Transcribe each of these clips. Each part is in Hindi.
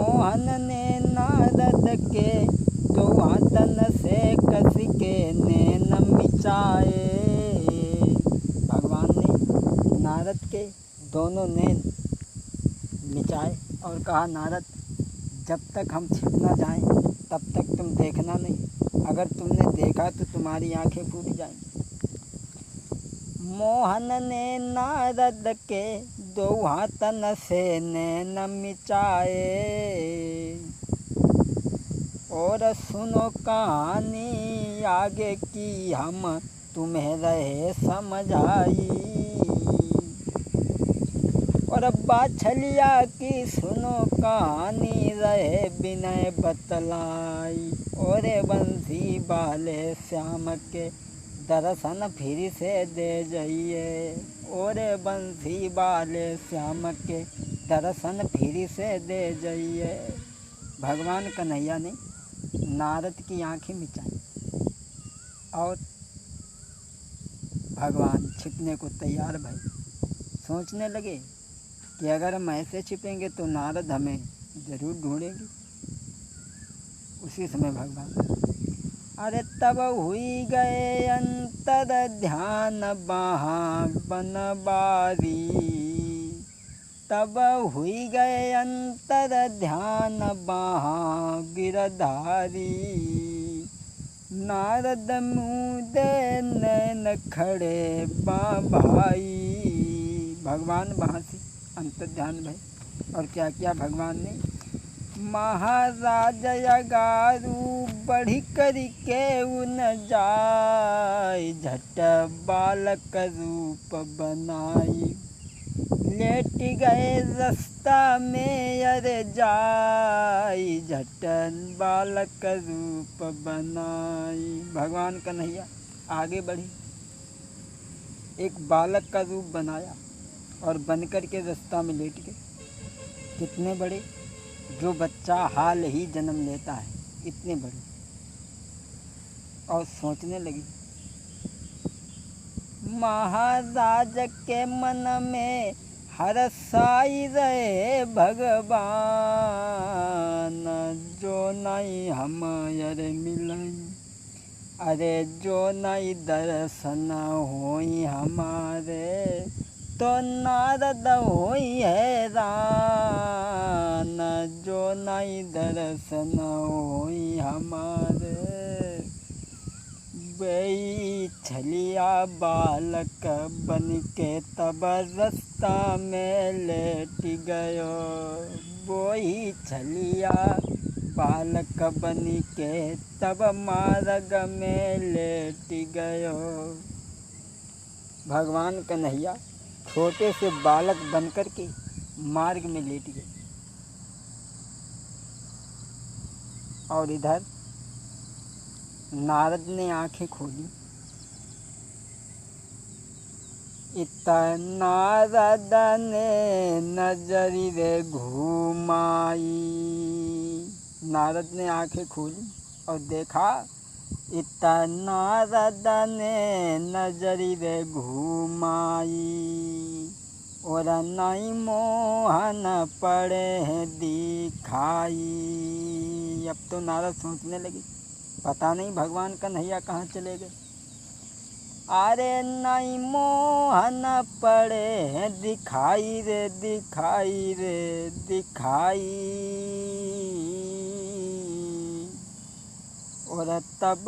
मोहन ने नारद के दो हाथन से कस के नैन मिचाए। भगवान ने नारद के दोनों नैन मिचाए और कहा, नारद जब तक हम छिप न जाएं तब तक तुम देखना नहीं, अगर तुमने देखा तो तुम्हारी आंखें फूट जाएंगी। मोहन ने नारद के दो हाथन से नैन मिचाए और सुनो कहानी आगे की हम तुम्हें रहे समझाई। और बाछलिया की सुनो कहानी रहे विनय बतलाई। और बंसी वाले श्याम के दर्शन फिर से दे जाइए। और बंसी वाले श्याम के दर्शन फिर से दे जाइए। भगवान कन्हैया ने नारद की आंखें मिचाई और भगवान छिपने को तैयार भई। सोचने लगे कि अगर हम ऐसे छिपेंगे तो नारद हमें ज़रूर ढूंढेंगे। उसी समय भगवान, अरे तब हुई गए अंतर ध्यान वहाँ बनवारी। तब हुई गए अंतर ध्यान वहाँ गिरधारी। नारद मुदे नैन खड़े भाई। भगवान वहाँ से अंतर ध्यान भय। और क्या किया भगवान ने, महाराज अगारू बढ़ी कर के उन जाय। झट बालक रूप बनाई। लेट गए रास्ता में अरे जाई। झट बालक रूप बनाई। भगवान कन्हैया आगे बढ़ी, एक बालक का रूप बनाया और बनकर के रास्ता में लेट गए। कितने बड़े, जो बच्चा हाल ही जन्म लेता है, इतने बड़े। और सोचने लगी, महाराज के मन में हरसाई रहे भगवान। जो नहीं हम अरे मिलई। अरे जो नहीं दर्शन होई हमारे तो नारद होई हैरान। जो नहीं दर्शन होई हमारे वही छलिया बालक बन के तब रास्ता में लेट गयो। वही छलिया बालक बन के तब मार्ग में लेट गयो। भगवान कन्हैया छोटे से बालक बनकर के मार्ग में लेट गए। और इधर नारद ने आंखें खोली। इतना नारद ने नजरी रे घुमाई। नारद ने आंखें खोली और देखा, इतना नारद ने नजरी रे घुमाई। और नहीं मोहन पड़े हैं दिखाई। अब तो नारद सोचने लगे, पता नहीं भगवान कन्हैया कहाँ चले गए। अरे नहीं मोहन पड़े हैं दिखाई रे दिखाई रे दिखाई। और तब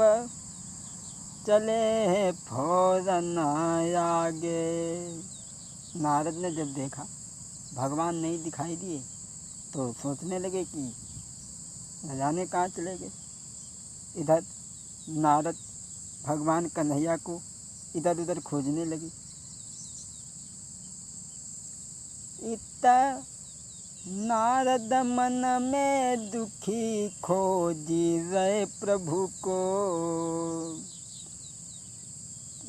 चले हैं फौरन आगे। नारद ने जब देखा भगवान नहीं दिखाई दिए तो सोचने लगे कि न जाने कहाँ चले गए। इधर नारद भगवान कन्हैया को इधर उधर खोजने लगे। इतना नारद मन में दुखी खोजी रहे प्रभु को।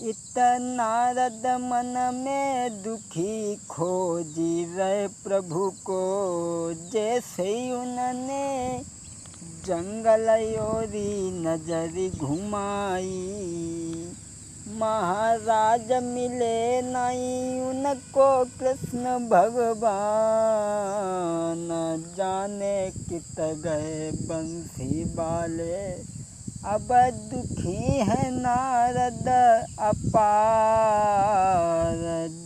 इतना नारद मन में दुखी खोजी रहे प्रभु को। जैसे ही उन्होंने जंगल योरी नजर घुमाई। महाराज मिले नहीं उनको कृष्ण भगवान। जान जाने कित गए बंसी वाले। अब दुखी है नारद अपार,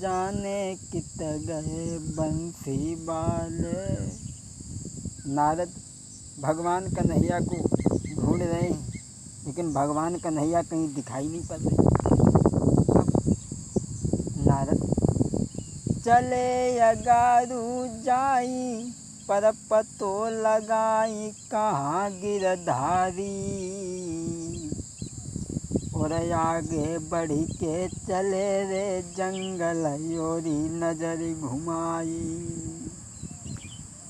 जाने कित गए बंसी वाले। नारद भगवान कन्हैया को ढूंढ रहे हैं, लेकिन भगवान कन्हैया कहीं दिखाई नहीं पड़ रहे। नारद चले अगारू जाई, पर पतो लगाई कहाँ गिरधारी। और आगे बढ़ी के चले रे जंगल योरी नजर घुमाई।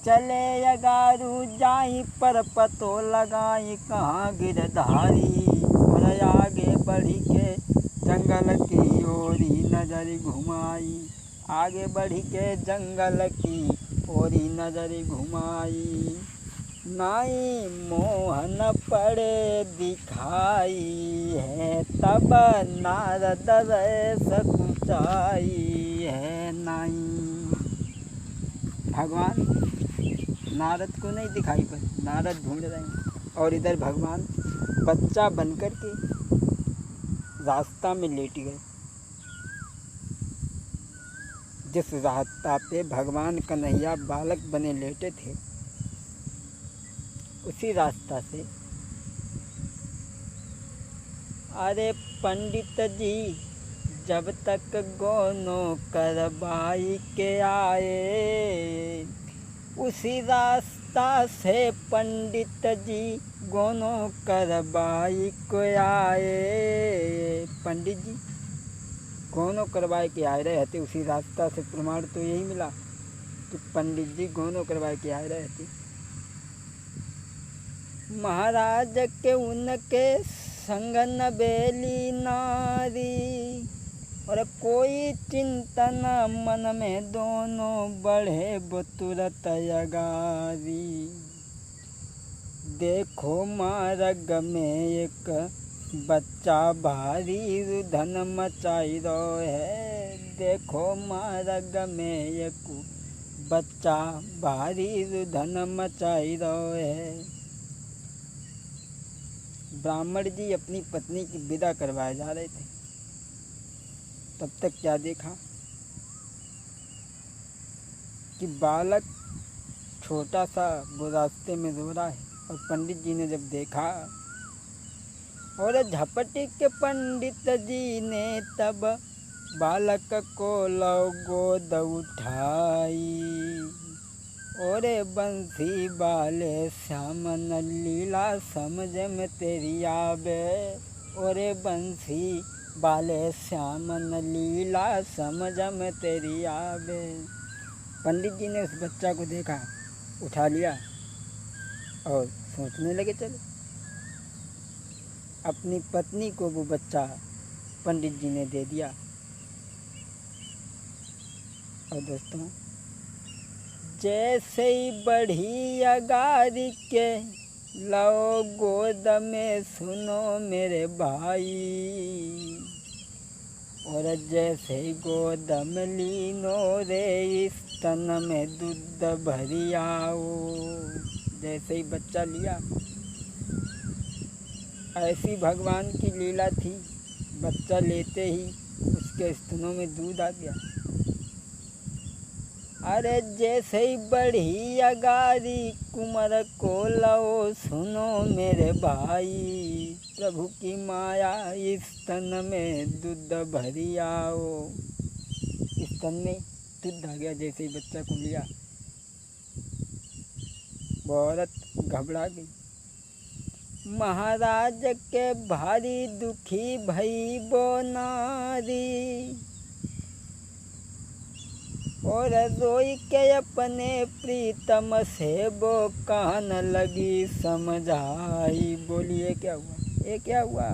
चले अगारू जाई, पर पतो लगाई कहाँ गिरधारी। और आगे बढ़ी के जंगल की ओरी नजर घुमाई। आगे बढ़ी के जंगल की ओरी नजर घुमाई। नाई मोहन पड़े दिखाई है, तब नारद सकुचाई है नाई। भगवान नारद को नहीं दिखाई पड़े, नारद ढूंढ रहे हैं। और इधर भगवान बच्चा बनकर के रास्ता में लेट गए। जिस रास्ता पे भगवान कन्हैया बालक बने लेटे थे, उसी रास्ता से अरे पंडित जी जब तक गोनो करवाई के आए, उसी रास्ता से पंडित जी गोनो करवाई को आए। पंडित जी गोनो करवाए के आए रहे थे, उसी रास्ता से प्रमाण तो यही मिला कि पंडित जी गोनो करवाए के आए रहे थे। महाराज के उनके संग नबेली नारी, और कोई चिंतन मन में दोनों बढ़े तुरत अगारी। देखो मार्ग में एक बच्चा भारी रुधन मचाई रहो है। देखो मार्ग में एक बच्चा भारी रुधन मचाई रहो है। ब्राह्मण जी अपनी पत्नी की विदा करवाए जा रहे थे, तब तक क्या देखा कि बालक छोटा सा वो रास्ते में रो रहा है। और पंडित जी ने जब देखा, और झपटी के पंडित जी ने तब बालक को लो गोद उठाई। और बंसी वाले श्याम लीला समझ में तेरी आवे। और बंसी वाले श्याम लीला समझ में तेरी आवे। पंडित जी ने उस बच्चा को देखा, उठा लिया और सोचने लगे। चलो, अपनी पत्नी को वो बच्चा पंडित जी ने दे दिया। और दोस्तों, जैसे ही बढ़ी अगारी के लो गोद में सुनो मेरे भाई। और जैसे ही गोद में लीनो रे स्तन में दूध भरी आओ। जैसे ही बच्चा लिया, ऐसी भगवान की लीला थी, बच्चा लेते ही उसके स्तनों में दूध आ गया। अरे जैसे ही बढ़ी अगारी कुंवर को लो सुनो मेरे भाई। प्रभु की माया स्तन में दूध भरी आओ। स्तन में दूध आ गया जैसे ही बच्चा को लिया। वो औरत घबरा गई। महाराज के भारी दुखी भई वो नारी। और रोई के अपने प्रीतम से वो कान लगी समझाई। बोलिए क्या हुआ? ये क्या हुआ?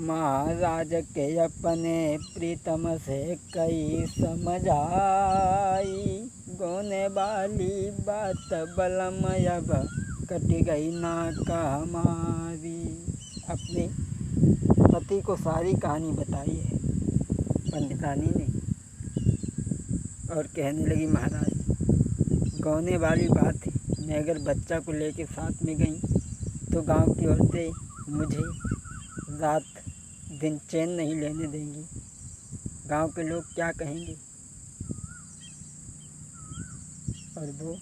महाराज के अपने प्रीतम से कई समझाई। गोने वाली बात बलम अब कट गई नाका हमारी। अपने पति को सारी कहानी बताई है पंडितानी ने। और कहने लगी, महाराज गौने वाली बात है, मैं अगर बच्चा को लेके साथ में गई तो गांव की औरतें मुझे रात दिन चैन नहीं लेने देंगी। गांव के लोग क्या कहेंगे। और वो